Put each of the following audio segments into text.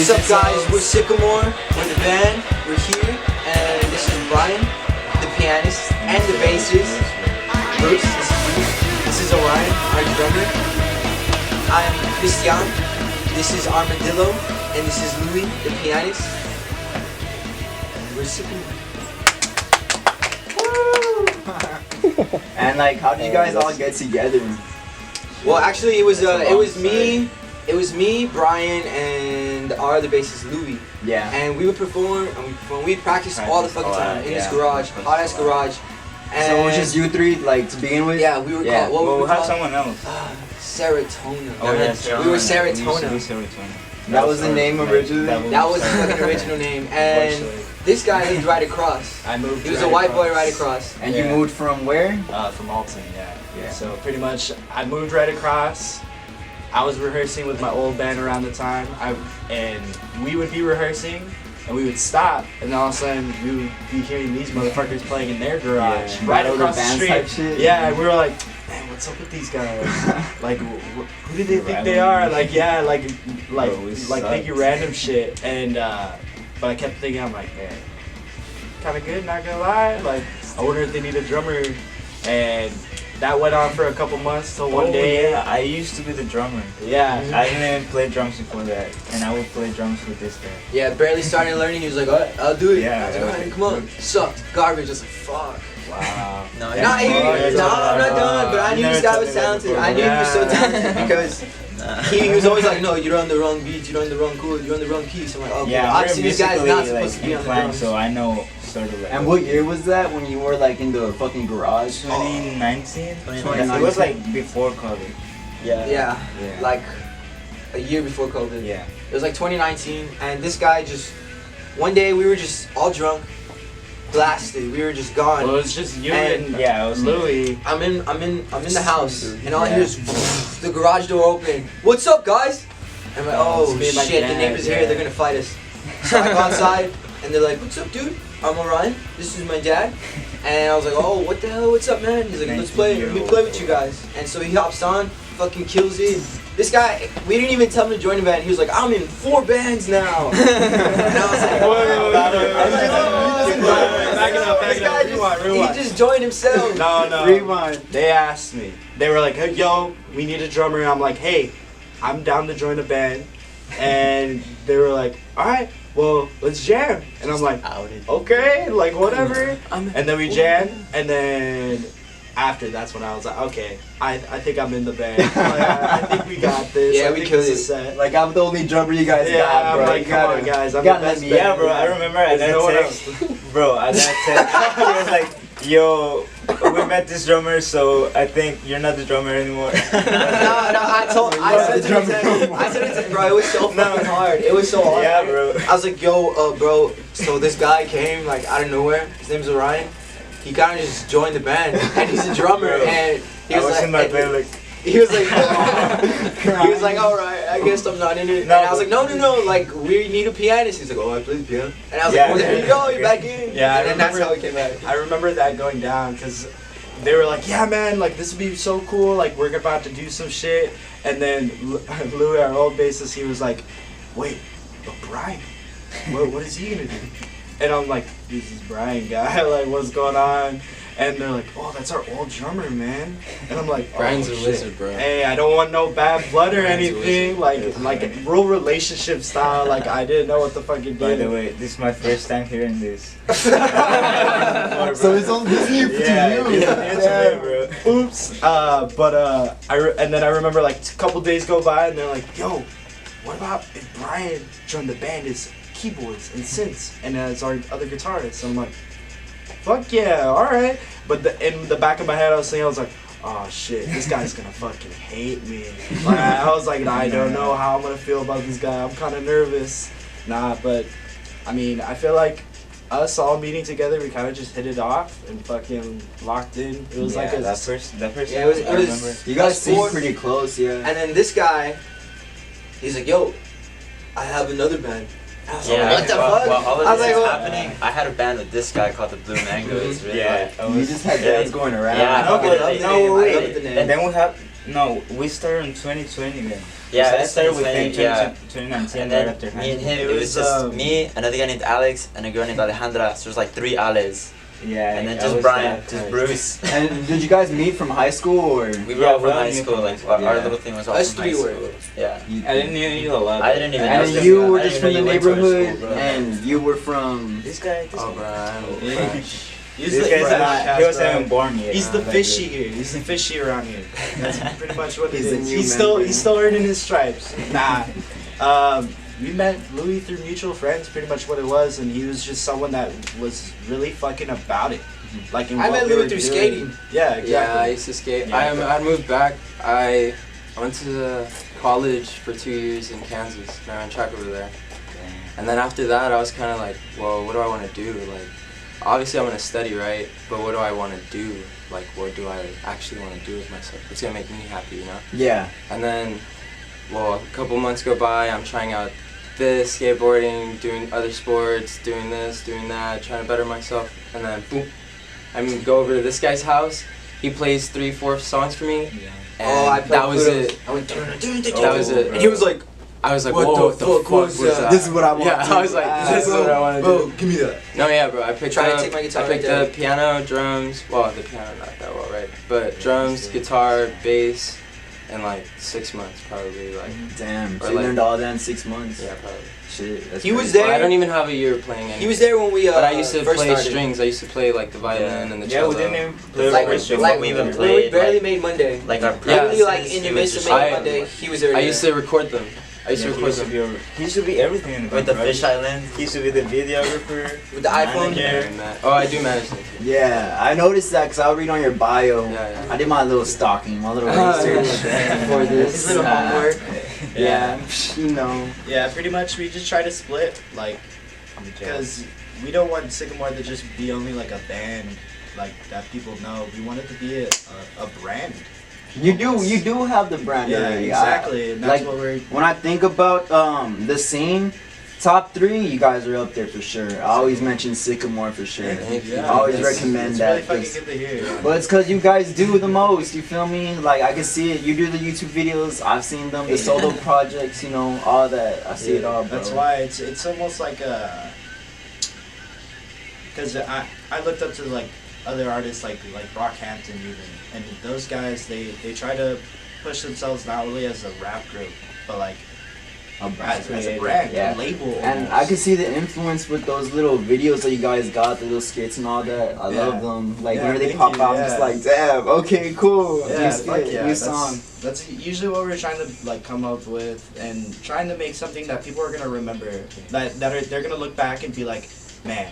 What's up, guys? We're Sycamore. We're the band. We're here, and this is Brian, the pianist, and the bassist. Bruce, this is Orion, our drummer. I'm Christian. This is Armadillo, and this is Louis, the pianist. And we're Sycamore. Woo! And like, how did you guys all get together? Well, actually, it was me, Brian, and our other bassist Louis. Yeah. And we would perform, and we'd practice all the fucking time in this garage, hot ass garage. And so it was just you three, like, to begin with? Yeah, we were called. What we'll we have called? someone else. Serotonin. Oh yeah, we were Serotonin. That was the name originally? That was the fucking original name. And this guy lived right across. I moved. He was a white boy right across. And you moved from where? From Alton, yeah. So pretty much, I moved right across. I was rehearsing with my old band around the time, and we would be rehearsing, and we would stop, and all of a sudden we would be hearing these motherfuckers playing in their garage right across the street. Type shit. Yeah, and we were like, man, what's up with these guys? Like, who do they think they are? Like, yeah, like thinking random shit. And but I kept thinking, I'm like, man, kind of good, not gonna lie. Like, I wonder if they need a drummer, and that went on for a couple months till one day. Yeah, I used to be the drummer. Yeah. I didn't even play drums before that, and I would play drums with this guy. Yeah, barely started learning. He was like, alright, I'll do it. Yeah, I was like, alright, come on. Sucked. Garbage. I was like, fuck. Wow. No, I'm not done. But I knew this guy was talented. I knew he was so talented because he was always like, no, you're on the wrong beat, you're on the wrong chord, you're on the wrong key. So I'm like, okay, Yeah, obviously this guy's not supposed to be on the drums. so I know sort of like. And what year was that when you were like in the fucking garage? 2019? 2019. It was like before COVID. Yeah, like a year before COVID. Yeah. It was like 2019, and this guy just one day we were just all drunk, blasted. We were just gone. Well, it was just you And and it was Louis. I'm in the house, and all I hear is the garage door open. What's up, guys? I'm like, oh It's me and my shit, the dad, neighbors here. They're gonna fight us. So I go outside, and they're like, what's up, dude? I'm Orion. This is my dad. And I was like, oh, what the hell? What's up, man? He's like, let's play. Let me play with you guys. And so he hops on, fucking kills it. This guy, we didn't even tell him to join the band. He was like, I'm in 4 bands now. And I was like, Rewind. he just joined himself. No. Rewind. They asked me. They were like, hey, yo, we need a drummer. I'm like, hey, I'm down to join a band. And they were like, all right, well, let's jam. And I'm like, okay, like whatever. And then we jammed, and then after that's when I was like, okay, I think I'm in the band. Like, I think we got this. Yeah, I we think killed this it. is set. Like, I'm the only drummer you guys Yeah, got, bro. I'm like, come on, guys, I'm the best band. Yeah, bro, I remember I There's no one got text. Bro, I got text. He was like, yo, we met this drummer, so I think you're not the drummer anymore. No, I said it to bro, it was so fucking hard. It was so hard. Yeah, bro. I was like, yo, bro, so this guy came like out of nowhere. His name's Orion. He kind of just joined the band, and he's a drummer, Bro, and he I was was like, in my bed like, he was like, all right, I guess I'm not in it. No, and I was like, no, like we need a pianist. He's like, oh, I play the piano. And I was like, well, there you go, you're back in. Yeah, and then that's how he came back. I remember that going down because they were like, yeah, man, like this would be so cool. Like we're about to do some shit. And then Louis, our old bassist, he was like, wait, but Brian, what is he gonna do? And I'm like, this is Brian, guy. Like, what's going on? And they're like, oh, that's our old drummer, man. And I'm like, Brian's oh, a shit. wizard, bro. Hey, I don't want no bad blood or Brian's a anything. Like real relationship style. Like I didn't know what the fuck you did. by the way, this is my first time hearing this. So it's on this new to you. Yeah, bro. Oops. And then I remember like a couple days go by and they're like, yo, what about if Brian joined the band as keyboards and synths and as our other guitarist? I'm like, fuck yeah, alright. But in the back of my head I was like, oh shit, this guy's gonna fucking hate me. Like, I was like, I don't know how I'm gonna feel about this guy. I'm kind of nervous. Nah, but I mean, I feel like us all meeting together, we kind of just hit it off and fucking locked in. It was like that first Yeah, time, it was. I remember. You guys Us seem four. pretty close, yeah. And then this guy, he's like, yo, I have another band. I was like, Yeah, what the while, fuck? while all I of was this like, is well, happening, I had a band with this guy called the Blue Mango. It's really Yeah, like, You just had bands going around. yeah, I love I the love name. I love it. the name. And then we have No, we started in 2020 then. Yeah, I that's started with him 2020, yeah. 2019 And right then after high me and school. him, It it was was, just me, another guy named Alex, and a girl named Alejandra. So there's like 3 Ales. Yeah, And then I just was Brian, that just guy. Bruce. And did you guys meet from high school or? We were Yeah, all from we all high knew school, from like high school, our yeah. little thing was all Us from high 3 were. school. Yeah. I didn't know you a lot. I didn't even know. And this you guy. were I just didn't from the even know you went to our neighborhood, school, bro. and you were from. This guy. Oh, Brian. Yeah. He's This the guy's fresh not. ass, He was bro. even born yet. He's the Like fishy this. here. He's the fishy around here. That's pretty much what it He's the is. new He's still member. earning his stripes. Nah. We met Louis through mutual friends, pretty much what it was, and he was just someone that was really fucking about it. Like in I what met we Louis were through doing. skating. Yeah, exactly. Yeah, I used to skate. Yeah. I moved back. I went to college for 2 years in Kansas. And I ran track over there. And then after that, I was kind of like, well, what do I want to do? Like, obviously I'm going to study, right? But what do I want to do? Like, what do I actually want to do with myself? It's going to make me happy, you know? Yeah. And then, well, a couple months go by, I'm trying out this, skateboarding, doing other sports, doing this, doing that, trying to better myself. And then, boom, I go over to this guy's house. He plays 3-4 songs for me. And Oh, I played that was Pluto. it. I went That was it. And he was like, I was like, What whoa, the what the fuck fuck was was that? that? This is what I want. Yeah, to I was like, this is what I want to bro, do. give me that. No, yeah, bro. I picked Try to up. take my guitar I picked right there. up piano, drums. Well, the piano not that well, right? But drums, guitar, bass, in like 6 months probably. Like, Damn. Or So you like- learned all that in 6 months. yeah, probably. Shit. That's He was crazy. there. Well, I don't even have a year playing anything. He was there when we But I used to first play started. strings. I used to play like the violin and the Yeah, cello. we didn't even play Like, first before like we even we played, barely like- made Monday. Like our Literally, like practices, in the he was midst of just making I- Monday, he was there. I used to record them. I used to He record used to them. be he used to be everything in the with the band, right? fish island. He used to be the videographer. with the iPhone. manager. Oh, I do manage them too. Yeah, I noticed that because I'll read on your bio. Yeah, yeah. I did my little stalking, my little research for this. His little homework. Yeah, you know. Yeah, pretty much we just try to split, like, because we don't want Sycamore to just be only like a band, like that people know. We want it to be a brand. You do have the brand Yeah, already. exactly. And that's like, what we're. When I think about the scene, top 3, you guys are up there for sure. I always mention Sycamore for sure. Thank you. I always that's- recommend it's that. really fucking 'cause- good to hear. But it's because you guys do the most, you feel me? Like, I can see it. You do the YouTube videos, I've seen them, the solo projects, you know, all that. I see it all, bro. That's why it's almost like a. Because I looked up to like other artists like Brockhampton even, and those guys they try to push themselves not only as a rap group but like as a brand, Yeah. a label. And almost. I can see the influence with those little videos that you guys got, the little skits and all that. I Yeah. love them. Like, Yeah, whenever they thank pop you, out, I'm yeah. just like, damn, okay, cool. Yeah, new fuck skit, yeah. new song. That's usually what we're trying to like come up with, and trying to make something that people are gonna remember. They're gonna look back and be like, man,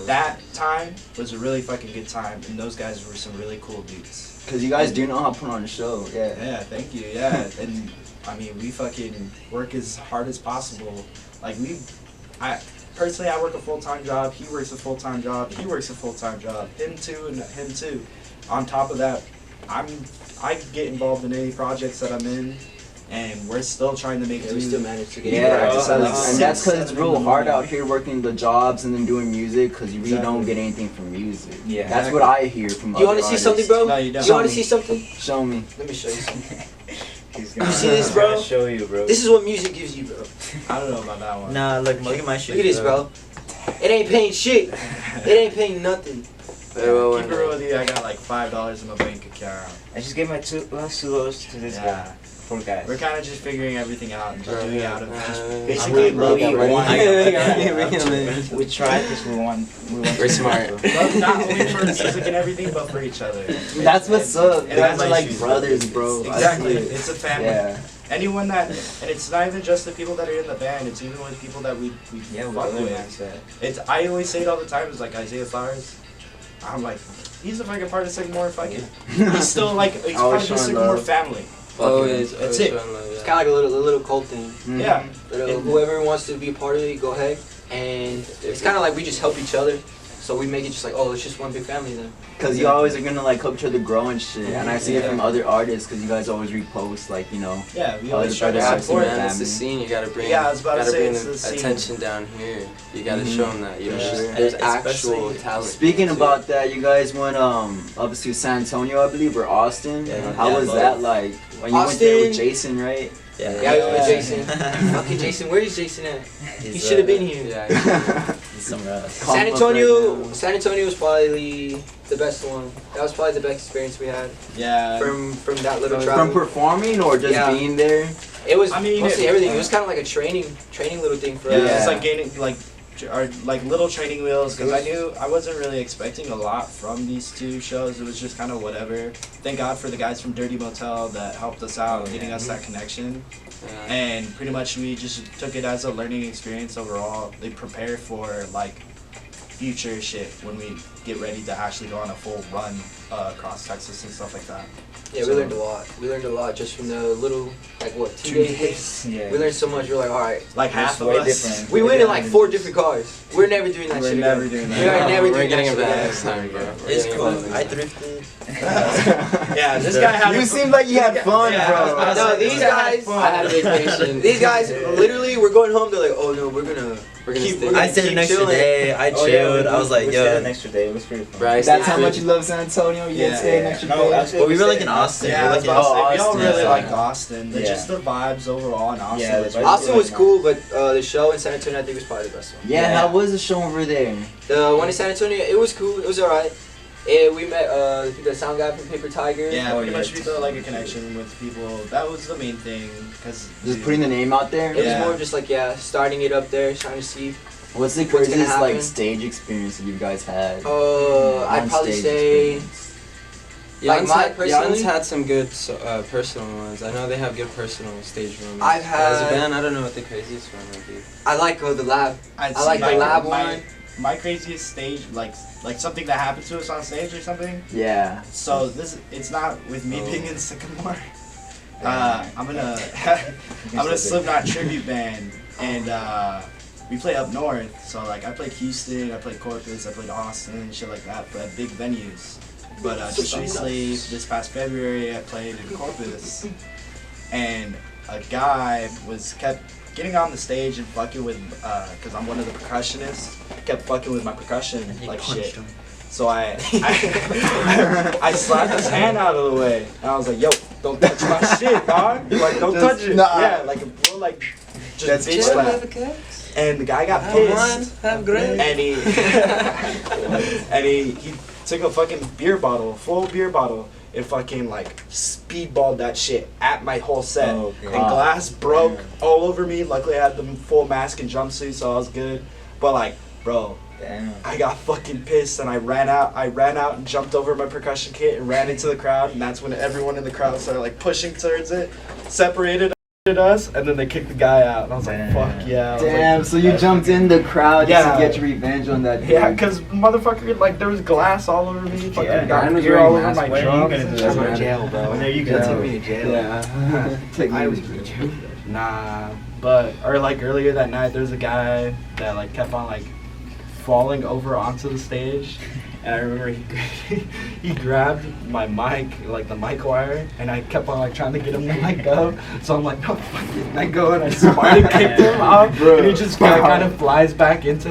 that time was a really fucking good time, and those guys were some really cool dudes. Because you guys do know how to put on a show, yeah. Yeah, thank you. Yeah, and I mean we fucking work as hard as possible. Like I personally I work a full-time job. He works a full-time job. He works a full-time job. Him too, and him too. On top of that, I get involved in any projects that I'm in, and we're still trying to make. Yeah, we still managed to get Yeah, practice and at like that's 6, because it's 7 real in the hard morning. out here working the jobs and then doing music because you really don't Exactly. get anything from music. Yeah. That's what I hear from You other want to see artists. something, bro? No, you don't. You want to Show see me. something? Show me. Let me show you something. He's You see this, bro? I'll show you, bro. This is what music gives you, bro. I don't know about that one. Nah, look at my shoes. Look at this, bro. It ain't paying shit. It ain't paying nothing. Very well Keep it real with you. I got like $5 in my bank account. I just gave my last $2 to this guy. Yeah. Poor guy. We're kind of just figuring everything out and just doing it out of just Uh, basically bro, we got ready. want. We tried because we want. We're smart. Love not only for music and everything, but for each other. That's what's up. And You guys that's are my like shoes. brothers, bro. I Exactly. see it. It's a family. Yeah. Anyone that, and it's not even just the people that are in the band. It's even with people that we Yeah, we fuck really with. like that. It's I always say it all the time. It's like Isaiah Flowers. I'm like, he's a fucking part of Sycamore. Fucking, he's still like he's part Always of the showing Sycamore love. family. Always, That's always it. showing love, It's yeah. kind of like a little cult thing. Mhm. Yeah. But, And- whoever wants to be a part of it, go ahead. And it's kind of like we just help each other. So we make it just like, oh, it's just one big family then. Cause you always are gonna like help each other grow and shit, and I see it from other artists. Cause you guys always repost like, you know. Yeah, we All always the try to brothers Yeah, and support. man, it's family. the scene. You gotta bring. Yeah, I was about to gotta say, bring it's the the scene. attention down here. You gotta Mhm. show them that you know Yeah. there's Especially- actual talent. Speaking too. about that, you guys went up to San Antonio, I believe, or Austin. Yeah, How yeah, was both. that like? When you went there with Austin. Jason, right? Yeah, Yeah, we with Yeah. Jason. Fucking Jason, where is Jason at? He He's, should have been here. Yeah. He's somewhere else. Calm San up Antonio, right now. San Antonio was probably the best one. That was probably the best experience we had Yeah. from that little From travel. performing or just Yeah. being there? It was I mean, mostly it- everything. It was kind of like a training little thing for Yeah, us. it's like gaining like little training wheels because I wasn't really expecting a lot from these two shows. It was just kind of whatever. Thank God for the guys from Dirty Motel that helped us out, getting us that connection. Yeah. And pretty much we just took it as a learning experience overall. They prepare for like future shit when we get ready to actually go on a full run across Texas and stuff like that. Yeah, we learned a lot. We learned a lot just from the little, like what, 2 days? Yeah. We learned so much. We were like, all right. Like half It's of way us. different. We went in like 4 different cars. We're never doing that We're shit never again. doing We that. are never We're doing getting that it shit back again. next time, bro. We're It's getting cool. it back. I drifted. Yeah, this guy had You seem like you had fun, Yeah, bro. No, these guys, I had vacation. these guys, literally, we're going home. They're like, oh no, we're gonna stay. we're gonna I stayed keep an extra chilling. day. I Oh, chilled. yeah, I was like, we stayed yo. an extra day. It was pretty fun. Bro, I That's stayed how for- much you love San Antonio. You didn't stay an extra day. actually, Well, we were like stayed in Austin. Yeah, We I were was like in about to say, we all Austin, really yeah. liked Austin. Yeah. Just the vibes overall in Austin. Yeah, was the vibes really Austin was nice. cool, but the show in San Antonio, I think, was probably the best one. Yeah, Yeah. how was the show over there? The one in San Antonio, it was cool. It was alright. We met the sound guy from Paper Tiger. Yeah, Oh, pretty yeah. much we built like a connection with people. That was the main thing, cause Just putting the name out there. It was Yeah. more just like, starting it up there, trying to see. What's the What's gonna craziest happen? like stage experience that you guys had? I'd probably On-stage say, experience. like mine Jan's personally, had some good personal ones. I know they have good personal stage moments. I've But as a had- band, I don't know what the craziest one would be. I like the lab. I'd I like say the lab one. My craziest stage, like something that happened to us on stage or something. Yeah. So it's not with me being in Sycamore. I'm gonna I'm gonna Slipknot tribute band, and we play up north. So like I played Houston, I played Corpus, I played Austin, and shit like that, but at big venues. But just recently, this past February, I played in Corpus, and a guy kept getting on the stage and fucking with, cause I'm one of the percussionists, kept fucking with my percussion like shit. So I slapped his hand out of the way, and I was like, "Yo, don't touch my shit, dog! Like, don't Just- touch it." nah. Yeah, like a real like just That's bitch chill. slap. And the guy got pissed, Have great. and he took a fucking beer bottle, full beer bottle, and fucking like speedballed that shit at my whole set. Oh, And God. glass broke all over me. Luckily, I had the full mask and jumpsuit, so I was good. But like, bro, Damn. I got fucking pissed, and I ran out and jumped over my percussion kit and ran into the crowd, and that's when everyone in the crowd started like pushing towards it, separated us, and then they kicked the guy out, and I was like, Damn. fuck yeah. I was Damn. like, So you jumped in the crowd just Yeah. to get your revenge on that. yeah, dude. because motherfucker, like, there was glass all over me, fucking Yeah, got Ryan was beer wearing all over masks. my When are you drums gonna and do shit. that? I'm in jail, bro. When are you Yeah. gonna Take me to jail. Yeah. Take I me was to jail. Nah, but, or like earlier that night, there was a guy that like kept on like falling over onto the stage, and I remember he grabbed my mic, like the mic wire, and I kept on like trying to get him to let go. So I'm like, no, fuck it, let go, and I Spartan kicked him off, and he just kind of flies back into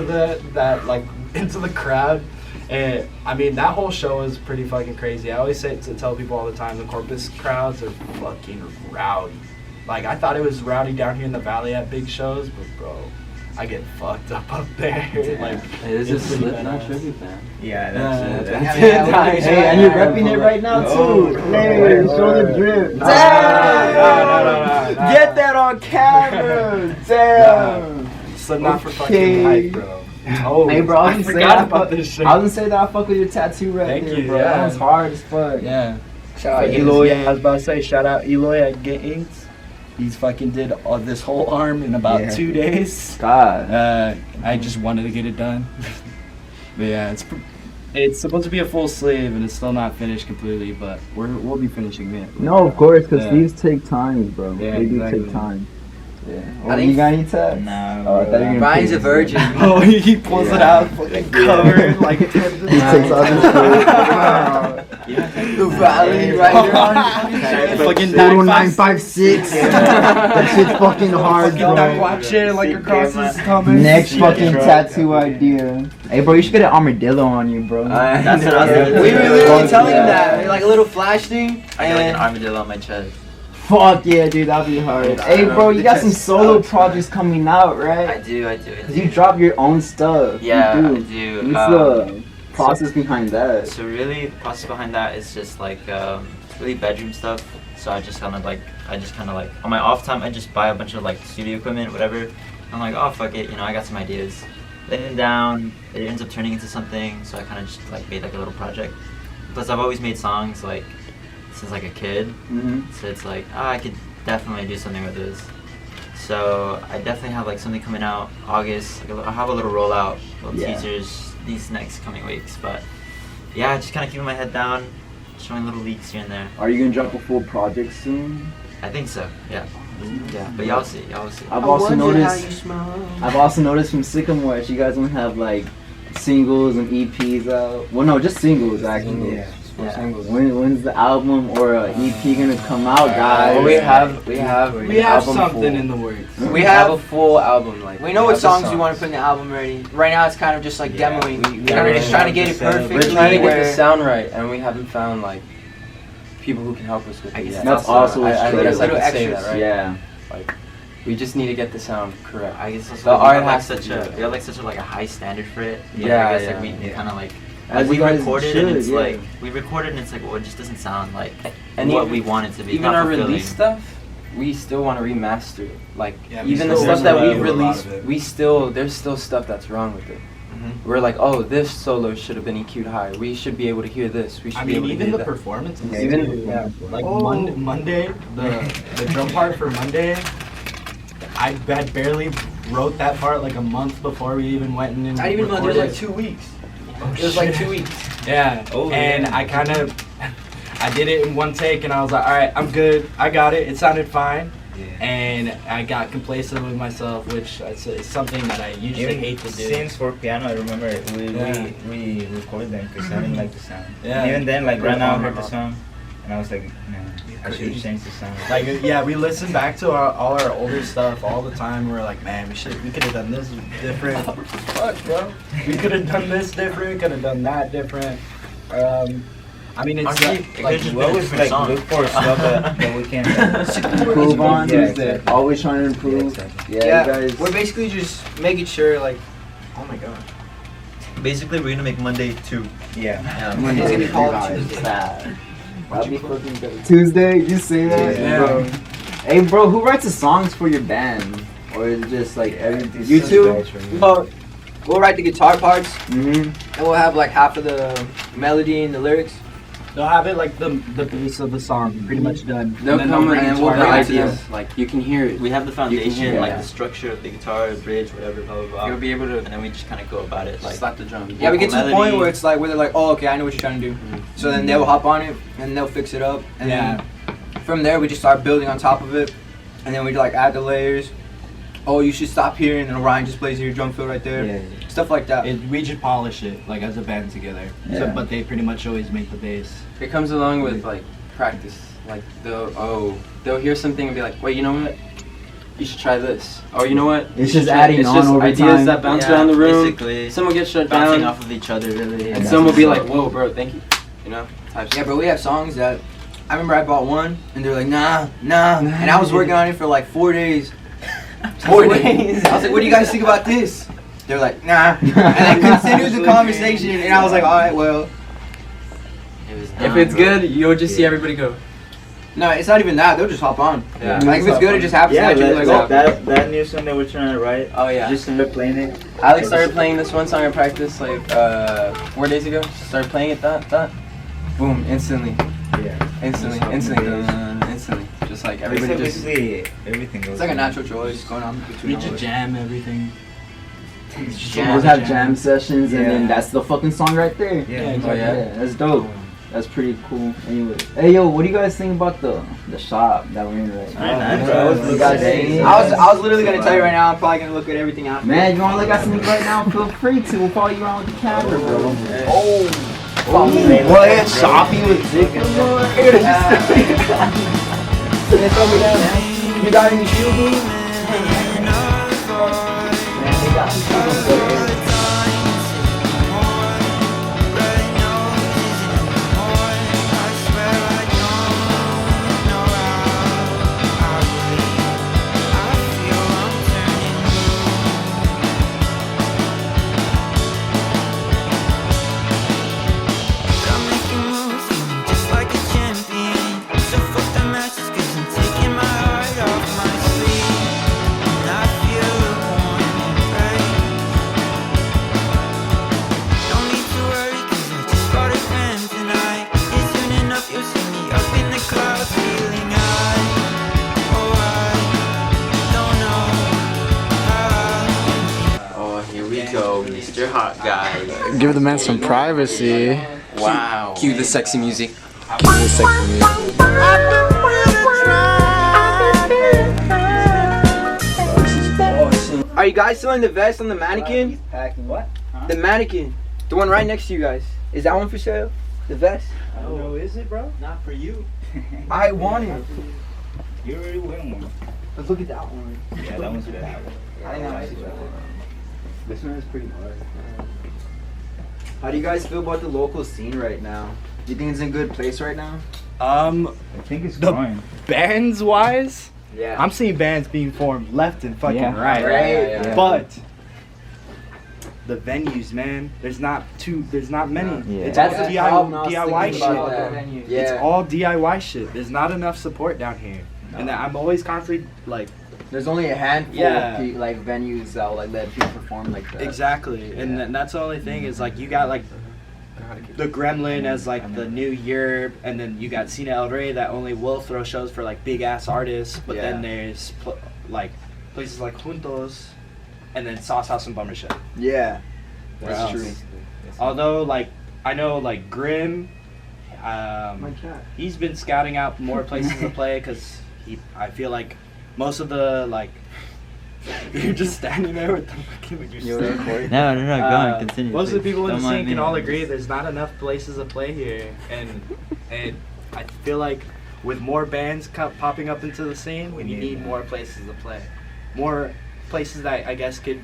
into the crowd. And I mean, that whole show was pretty fucking crazy. I always tell people all the time, the Corpus crowds are fucking rowdy. Like, I thought it was rowdy down here in the valley at big shows, but bro, I get fucked up there. Like, Hey, this is it's pretty Slipknot badass. tribute band. Yeah, Yeah, that's that's- Hey, and you're repping it right now too. Hey, show the drip. Nah, Damn. nah. Get that on camera. Damn. Slipknot for Okay. fucking hype, bro. Oh, Hey, bro, I forgot about this shit. I was gonna say that I fuck with your tattoo right Thank there, you, bro. yeah. That was hard as fuck. Yeah. Shout out Eloy, I was about to say, shout out Eloy at Get Inked. He's fucking did this whole arm in about Yeah. 2 days. God. I just wanted to get it done. But yeah, it's supposed to be a full sleeve, and it's still not finished completely, but we'll be finishing it. No, of course, because Yeah. sleeves take time, bro. Yeah, they do exactly. take time. Yeah. I Oh, think- you got any tabs? Nah, Oh, I thought you were gonna Brian's put a his- virgin. Oh, he pulls it Yeah. out, fucking covered like it's He takes off his shirt. The valley right here on fucking 956. That shit's fucking hard, Fucking duck bro. walk shit like across his stomach. Next fucking tattoo idea. Hey, bro, you should get an armadillo on you, bro. That's what I was doing. We were literally telling him Yeah. that, like a little flash thing. I got like an And armadillo on my chest. Fuck yeah, dude, that'd be hard. Hey, bro, you got some solo projects coming out, I right? do. Cause you drop your own stuff. Yeah, You I do. do. What's the process behind that? So really, the process behind that is just like really bedroom stuff. So I just kind of like on my off time I just buy a bunch of like studio equipment, whatever. I'm like, oh fuck it, I got some ideas. Lay them down. It ends up turning into something. So I kind of just like made like a little project. Plus I've always made songs like since like a kid. Mm-hmm. So it's like, I could definitely do something with this. So I definitely have like something coming out August. Like I'll have a little rollout, little Yeah. teasers these next coming weeks. But yeah, just kind of keeping my head down, showing little leaks here and there. Are you gonna drop a full project soon? I think so. Yeah. Yeah. But y'all see. I've also noticed. I've also noticed from Sycamore, you guys don't have like singles and EPs out. Well, no, just singles actually. Yeah. When's the album or a EP gonna come out, guys? Well, we have We an have album something full. in the works. We have a full album. Like we know what have the songs we want to put in the album already. Right now it's kind of just like demoing. we We're kind of just trying to get it We're perfectly. We're trying to get where- the sound right, and we haven't found like people who can help us with I it guess yet. that's So also I true. guess I Little could say extras. that, right? Yeah. We just need to get the sound correct. I guess also The we art have like has to such be a there. we have like such a like a high standard for it. But Yeah, I guess yeah, like we yeah. kind of like As we you guys recorded should, and it's yeah. like we recorded and it's like well it just doesn't sound like And what even- we want it to be. Even not our fulfilling. release stuff, we still want to remaster it. Like Yeah, we even the still stuff that wanna we've do a lot released, of it. there's still stuff that's wrong with it. We're like, oh, this solo should have been EQ'd higher. We should be able to hear this. We should I be mean, able to even hear the that. performances. Even- too. yeah. Like Oh. Monday, the drum part for Monday, I had barely wrote that part like a month before we even went in and Not even a month, it was recorded. like 2 weeks. Oh, It was like shit. 2 weeks. Yeah. Oh, and yeah. I kind of, I did it in one take, and I was like, all right, I'm good. I got it. It sounded fine. And I got complacent with myself, which is something that I usually Even hate to do. since for piano, I remember Yeah. we recorded them because I didn't like the sound. Yeah. And even then, like right now, I heard the Uh-huh. song, and I was like, no, I should have changed the sound. Like, yeah, we listen back to all our older stuff all the time. We're like, man, we could have done this different. Fuck, bro. We could have done this different. Could have done that different. I mean, it's Honestly, like, it could've just we been a always different like song. look for stuff that we can. Improve on. Yeah, exactly. Always trying to improve. exactly. Yeah, you guys. we're basically just making sure like, oh my god. Basically, we're gonna make Monday 2. Yeah. Monday, It's gonna be called guys. Tuesday. That'd be fucking good. Tuesday, you say that? Yeah. Bro. Hey, bro, who writes the songs for your band? Or is it just like everything? It's You such two? bad for me. We'll write the guitar parts, Mm-hmm. and we'll have like half of the melody and the lyrics. they'll have it like the base of the song pretty much done. They'll then come bring and it then to we'll our bring it to ideas. them. Like you can hear it. We have the hear foundation, it, like yeah. the structure of the guitar, bridge, whatever, blah blah blah. You'll be able to And then we just kind of go about it like. slap the drum. Yeah, we get to the Melody. point where it's like where they're like, oh, okay, I know what you're trying to do. So then they'll hop on it and they'll fix it up, and Yeah. then from there we just start building on top of it, and then we like add the layers. Oh, you should stop here, and then Orion just plays your drum fill right there. Stuff like that. We should polish it like as a band together. So, Yeah. but they pretty much always make the bass. It comes along with like practice. Like they'll hear something and be like, wait, you know what? You should try this. Or you know what? You It's should just try- adding it's on just over ideas time. that bounce Yeah, around the room. Basically, Someone gets shut bouncing down, off of each other, really. and that's someone will be what's like, whoa, bro, thank you. You know? Type Yeah, stuff. bro, we have songs that I remember I bought one, and they're like, nah, and I was working on it for like 4 days. 4 days. I was like, what do you guys think about this? They're like, nah, and I continued the conversation, and I was like, all right, well. It was If done, it's bro. good, you'll just see everybody go. No, it's not even that. They'll just hop on. Yeah. Like if it's good, it just happens Yeah, naturally. Like, oh, that new song that we're trying to write. Oh yeah. Just started playing it. Alex started playing this one song in practice like 4 days ago. Started playing it, that. Boom, instantly. Instantly. Just like everybody So just. basically everything goes. it's like a natural choice going on between We all just of us. jam everything. We'll have jam sessions, and then that's the fucking song right there. Yeah. Oh yeah. That's dope. That's pretty cool. Anyway, hey yo, what do you guys think about the shop that we're in right now? Bro. You guys see it? I was literally gonna tell you right now. I'm probably gonna look at everything out. Man, you wanna look at something right now? Feel free to. We'll follow you around with the camera, bro. What? Shopping with Sycamore? You got any shoe boots? Man, they got shoe boots. Mr. Hot Guy. Give the man some privacy. Wow. Cue the sexy music. Cue the sexy music. Are you guys selling the vest on the mannequin? Packing what? The mannequin. The one right next to you guys. Is that one for sale? The vest? I don't know, is it, bro? Not for you. I want it. You already win one. Let's look at that one. Yeah, that one's good. I think that one's good. This one is pretty hard. How do you guys feel about the local scene right now? Do you think it's in a good place right now? I think it's growing. Bands wise, Yeah. I'm seeing bands being formed left and fucking Yeah. right. Right. But the venues, man, there's not many. Yeah. It's That's all the problem I was DIY thinking shit. about that. Yeah. It's all DIY shit. There's not enough support down here, and I'm always constantly like, There's only a handful Yeah. of like venues that will like let people perform like that. exactly, and Yeah. that's the only thing is like you got like the Gremlin as like the new year, and then you got Cena El Rey that only will throw shows for like big ass artists, but then Yeah. there's like places like Juntos, and then Sauce House and Bummer Show. Yeah. Where That's else? true. Although like I know like Grim, My cat. he's been scouting out more places to play because I feel like most of the like you're just standing there with the fucking No, go on, continue. most of the please. people in Don't the mind scene me. can all agree there's not enough places to play here, and I feel like with more bands popping up into the scene, we need more places to play, more places that I guess could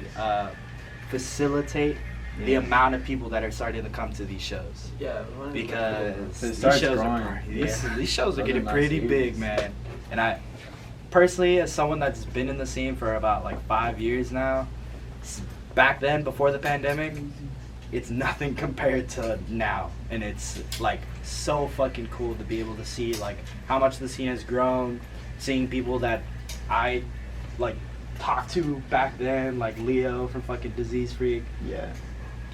facilitate the amount of people that are starting to come to these shows. Yeah. Because It these starts shows growing. are Yeah. these shows are Those getting are nice pretty series. big, man. And I personally, as someone that's been in the scene for about like 5 years now, back then before the pandemic, it's nothing compared to now, and it's like so fucking cool to be able to see like how much the scene has grown, seeing people that I like talked to back then, like Leo from fucking Disease Freak. Yeah.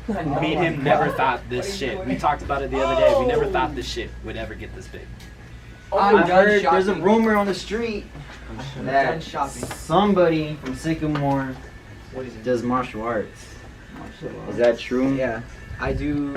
Me and him never thought this shit. We talked about it the other day. We never thought this shit would ever get this big. I heard done there's a shopping. rumor on the street Done that shopping. somebody from Sycamore does martial arts. Is that true? Yeah, I do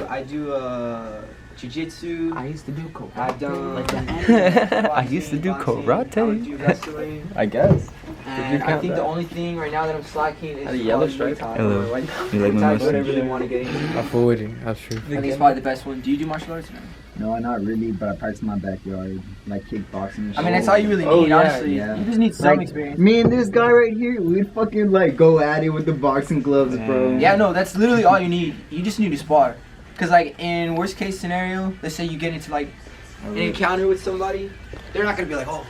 jiu-jitsu. I used to do coke. I've done I used to do karate. I would do wrestling. I guess. And I count think that? the only thing right now that I'm slacking is Had a yellow Muay stripe? Thai Hello. or like You like my Thai, mustache? whatever they want to get into. I fool with you. That's true. I think it's probably the best one. Do you do martial arts? No, not really, but I practice in my backyard, like kickboxing and shit. I mean, that's all you really need, Oh, yeah, honestly. yeah. You just need some Like, experience. me and this guy right here, we'd fucking like go at it with the boxing gloves, bro. Yeah, no, that's literally all you need. You just need to spar. Cause like in worst case scenario, let's say you get into like an encounter with somebody, they're not gonna be like, oh,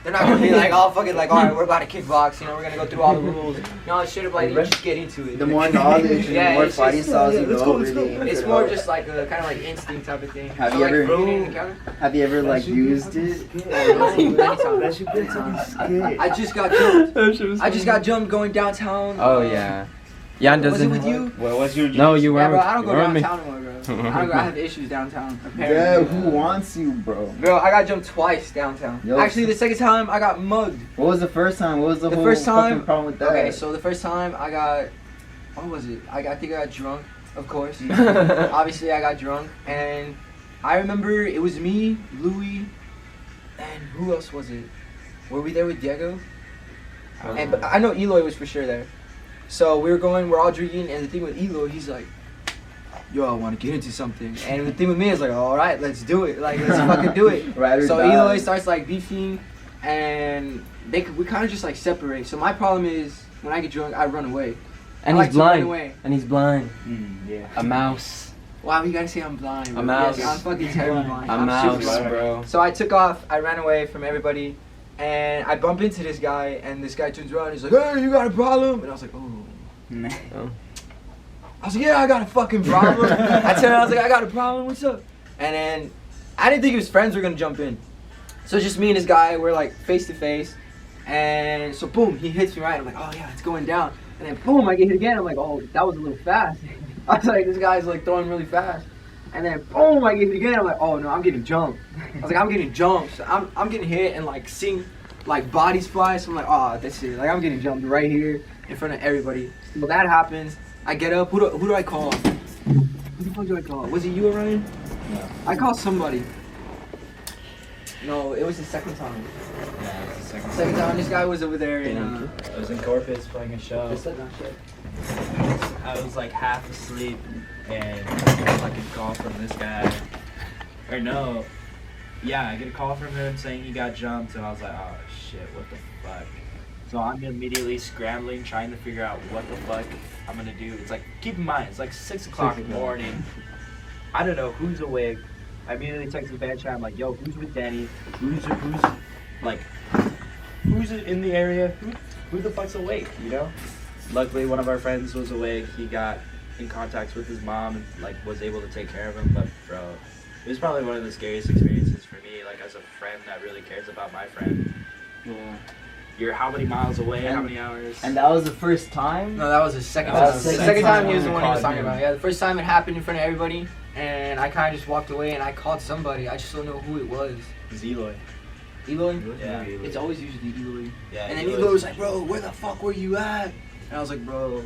they're not gonna be like, oh, fucking like, all right, we're about to kickbox, you know, we're gonna go through all the rules. No, straight up like, you just get into it. The more knowledge and Yeah, the more it's fighting just- styles you let's go, go, let's go. really. It's more just like a kind of like instinct type of thing. Have So, you like, ever- for you in an encounter? Have you ever like used it? That should be skit. I just got jumped. I just got jumped going downtown. Oh yeah. Jan Was it doesn't. with you? Well, what's your No, you Yeah, weren't. bro, I don't go you weren't me. downtown anymore, bro. I have issues downtown. Yeah, Apparently. who wants you, bro? Bro, I got jumped twice downtown. Yo. Actually, the second time I got mugged. What was the first time? What was the, The whole first time- fucking problem with that? Okay, so the first time I got, what was it? I think I got drunk, of course. Obviously, I got drunk, and I remember it was me, Louis, and who else was it? Were we there with Diego? And but I know Eloy was for sure there. So we're all drinking, and the thing with Eloy, he's like, yo, I want to get into something. And the thing with me is like, all right, let's do it. Like, let's fucking do it. So Eloy starts like beefing, and we kind of just like separate. So my problem is when I get drunk, I run away. And I he's like to run blind. away. And he's blind. Yeah. A mouse. Wow, you gotta say I'm blind. Bro. A mouse. Yes, I'm fucking terribly blind. A I'm mouse, super blind. bro. So I took off. I ran away from everybody, and I bump into this guy, and this guy turns around. And he's like, "Hey, you got a problem?" And I was like, "Oh." I was like, "Yeah, I got a fucking problem." I turned around, I was like, "I got a problem. What's up?" And then I didn't think his friends were gonna jump in. So it's just me and this guy. We're like face to face, and so boom, he hits me right. I'm like, "Oh yeah, it's going down." And then boom, I get hit again. I'm like, "Oh, that was a little fast." I was like, "This guy's like throwing really fast." And then boom, I get hit again. I'm like, "Oh no, I'm getting jumped." I was like, "I'm getting jumped." So I'm getting hit and like seeing like bodies fly. So I'm like, "Oh, that's it." Like I'm getting jumped right here in front of everybody. Well, that happens. I get up. Who do I call? Who the fuck do I call? Was it you, Orion? No. I called somebody. No, it was the second time. Yeah, it was the second Second time, this guy was over there and I was in Corpus playing a show. I was like half asleep and I get like a call from this guy. Or no. Yeah, I get a call from him saying he got jumped and I was like, oh shit, what the fuck? So I'm immediately scrambling, trying to figure out what the fuck I'm gonna do. It's like, keep in mind, it's like 6 o'clock in the morning. I don't know who's awake. I immediately text the band chat. I'm like, yo, who's with Danny? Who's in the area? Who the fuck's awake, you know? Luckily, one of our friends was awake. He got in contact with his mom and like was able to take care of him. But bro, it was probably one of the scariest experiences for me, like as a friend that really cares about my friend. Yeah. You're how many miles away? How many hours? And that was the first time? no, that was the second That time. was The the second second time time he was the we one he was called talking him. about. Yeah, the first time it happened in front of everybody, and I kind of just walked away and I called somebody. I just don't know who it was. It was Eloy. Eloy? Yeah. It's always usually Eloy. Yeah. And then Eloy was like, bro, where the fuck were you at? And I was like, bro,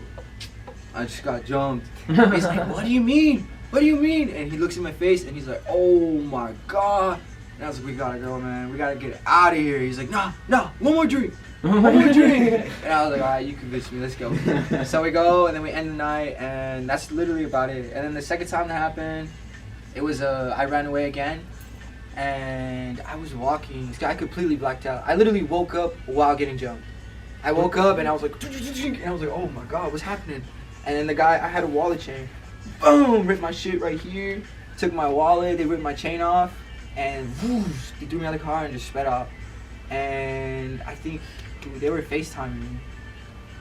I just got jumped. He's like, what do you mean? What do you mean? And he looks in my face and he's like, oh my god. And I was like, we gotta go, man. We gotta get out of here. He's like, no, one more drink. One more drink. And I was like, all right, you convinced me. Let's go. So we go and then we end the night and that's literally about it. And then the second time that happened, it was I ran away again. And I was walking. This guy completely blacked out. I literally woke up while getting jumped. I woke up and I was like, and I was like, oh my god, what's happening? And then the guy, I had a wallet chain. Boom, ripped my shit right here. Took my wallet, they ripped my chain off, and whoosh, they threw me out of the car and just sped off. And I think they were FaceTiming me.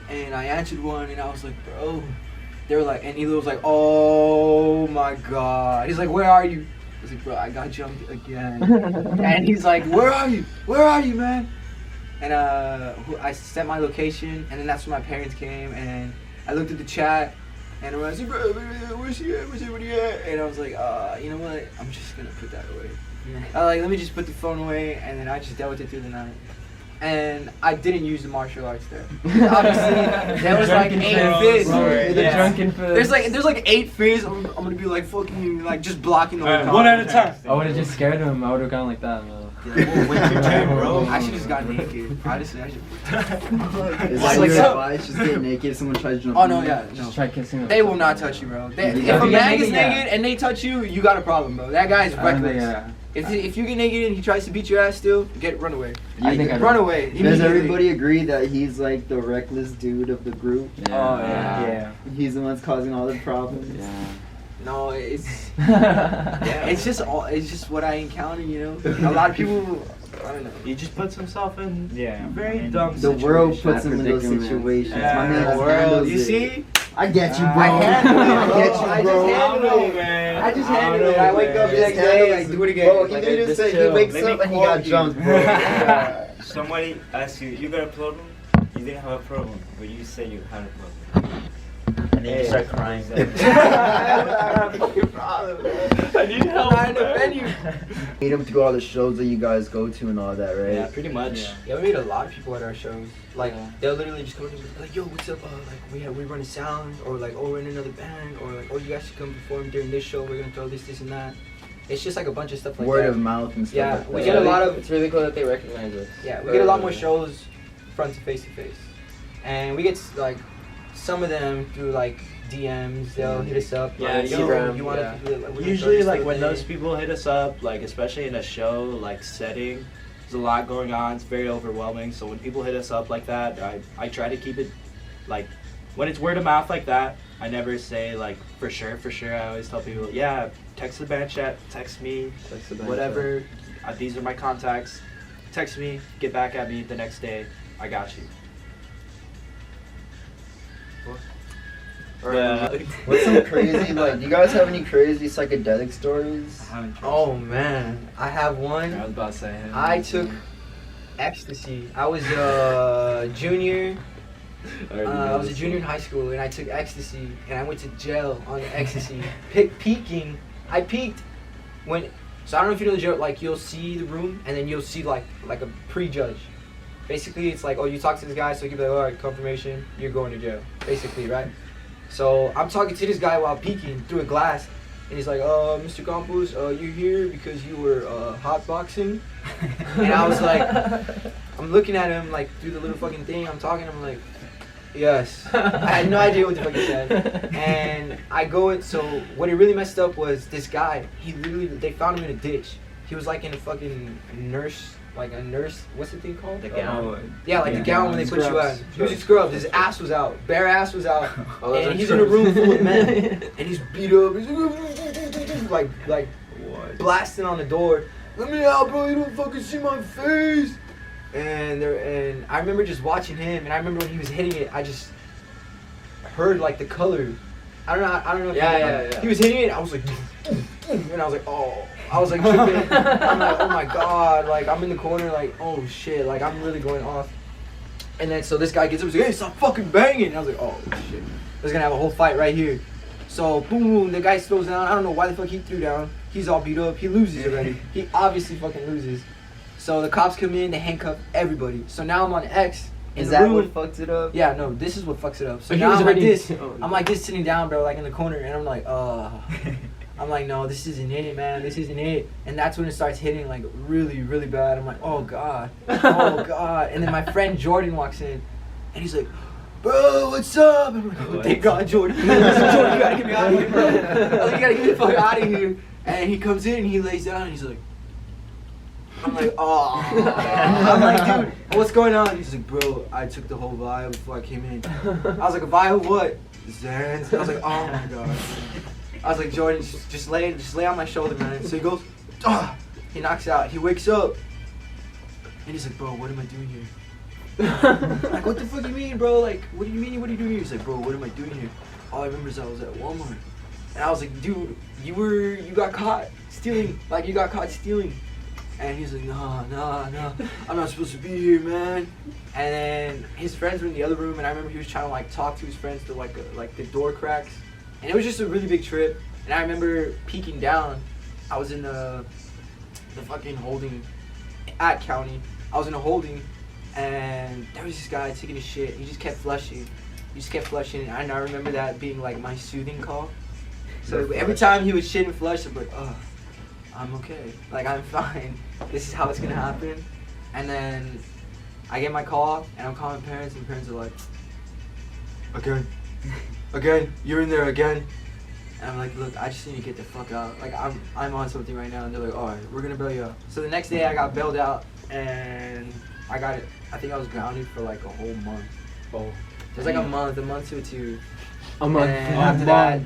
And I answered one and I was like, bro. They were like, and Elo was like, oh my god. He's like, where are you? I was like, bro, I got jumped again. And he's like, where are you? Where are you, man? And I sent my location, and then that's when my parents came, and I looked at the chat, and I was like, bro, where's she at? Where's everybody at? And I was like, you know what? I'm just gonna put that away. I was like, let me just put the phone away, and then I just dealt with it through the night. And I didn't use the martial arts there. Obviously, there was like 8 fists. The drunken fizz. There's like 8 fists. I'm gonna be like fucking like just blocking the whole One at a time. I would have just scared him. I would have gone like that. No. Wait your turn, bro. I should just got naked. Honestly, I should. Is Like, that your so- advice? Just get naked if someone tries to jump Oh on no, you? yeah, no. Just try kissing him. They will not touch you, bro. If Yeah. a man gets Yeah. naked and they touch you, you got a problem, bro. That guy's I don't think, reckless. If you get naked and he tries to beat your ass, still run away. I think I'd Run away. Does immediately. everybody agree that he's like the reckless dude of the group? Oh yeah. He's the one that's causing all the problems. Yeah. No, it's Yeah. it's just what I encounter, you know. A lot of people, I don't know. He just puts himself in very dumb The world situations. puts him in those predicament. situations. My Yeah, man the just world. handles You it. see? I get you, bro. I handle it. I get you, I bro. just handle it, man. I just handle it. I wake up the next day, I do it again. Bro, he Like, literally I just said he chill. wakes Let me up and he quote got you. jumped, bro. Somebody asks you, you got a problem? You didn't have a problem, but you say you had a problem. And then you start crying. I need help. I'm trying to defend you. Need him to go to all the shows that you guys go to and all that, right? Yeah, pretty much. Yeah, we meet a lot of people at our shows. Like, Yeah. they'll literally just come to me like, yo, what's up? Like, we run a sound, or like, oh, we're in another band, or like, oh, you guys should come perform during this show. We're gonna throw this and that. It's just like a bunch of stuff like Word that. of mouth and stuff. Yeah, like we that. get a lot of. It's really cool that they recognize us. Yeah, we get a lot more shows front to face, and we get like some of them through like DMs. They'll hit us up. Yeah, like, Instagram, you want yeah. to Usually, like when those people hit us up, like especially in a show like setting, there's a lot going on. It's very overwhelming. So when people hit us up like that, I try to keep it like when it's word of mouth like that. I never say like for sure. I always tell people, yeah, text the band chat, text me, whatever. These are my contacts. Text me, get back at me the next day. I got you. What's some crazy, like, do you guys have any crazy psychedelic stories? Oh man, I have one. I was about to say. I took ecstasy. I was a junior. I was a junior in high school, and I took ecstasy, and I went to jail on ecstasy. Peaking. I peaked when. So I don't know if you know the joke. Like you'll see the room, and then you'll see like a prejudge. Basically, it's like, oh, you talk to this guy, so you can be like, all right, confirmation, you're going to jail. Basically, right? So I'm talking to this guy while peeking through a glass, and he's like, Mr. Campos, you're here because you were hotboxing. And I was like, I'm looking at him like through the little fucking thing. I'm talking. I'm like, yes. I had no idea what the fuck he said. And I go in. So what it really messed up was this guy. They found him in a ditch. He was like in a fucking nurse. Like a nurse, what's the thing called? The gown. Yeah, like the gown when they put you on. He was in scrubs. His ass was out. Bare ass was out. And he's in a room full of men. And he's beat up. He's like blasting on the door. Let me out, bro. You don't fucking see my face. And I remember just watching him. And I remember when he was hitting it, I just heard like the color. I don't know. If he was hitting it. I was like, and I was like, oh. I was like tripping. I'm like, oh my god, like I'm in the corner, like, oh shit, like I'm really going off. And then so this guy gets up and he's like, hey, stop fucking banging. And I was like, oh shit. We're gonna have a whole fight right here. So boom, the guy throws down. I don't know why the fuck he threw down. He's all beat up. He loses already. He obviously fucking loses. So the cops come in, they handcuff everybody. So now I'm on X. Is that what fucks it up? Yeah, no, this is what fucks it up. So But he now was I'm like already- this. I'm like this sitting down, bro, like in the corner, and I'm like, I'm like, no, this isn't it, man. This isn't it. And that's when it starts hitting like really, really bad. I'm like, oh god, oh god. And then my friend Jordan walks in, and he's like, bro, what's up? And I'm like, oh, thank God, Jordan. Jordan, you gotta get me out of here, bro. I was like, you gotta get me the fuck out of here. And he comes in and he lays down and he's like, I'm like, oh. I'm like, dude, what's going on? He's like, bro, I took the whole vial before I came in. I was like, a vial of what? Zans. I was like, oh my god. I was like, Jordan, just lay on my shoulder, man. So he goes, ah. He knocks out. He wakes up, and he's like, bro, what am I doing here? I'm like, what the fuck you mean, bro? Like, what do you mean? What are you doing here? He's like, bro, what am I doing here? All I remember is I was at Walmart, and I was like, dude, you got caught stealing. Like, you got caught stealing. And he's like, nah, I'm not supposed to be here, man. And then his friends were in the other room, and I remember he was trying to like talk to his friends through like the door cracks. And it was just a really big trip. And I remember peeking down. I was in the fucking holding at County. I was in a holding, and there was this guy taking a shit. He just kept flushing. And I remember that being like my soothing call. So every time he would shit and flush, I'm like, oh, I'm okay. Like, I'm fine. This is how it's gonna happen. And then I get my call, and I'm calling parents, and parents are like, again, you're in there again. And I'm like, look, I just need to get the fuck out. Like, I'm on something right now. And they're like, all right, we're gonna bail you out. So the next day I got bailed out, and I got it. I think I was grounded for like a whole month. Oh. It was like a month to two. A month. And after that,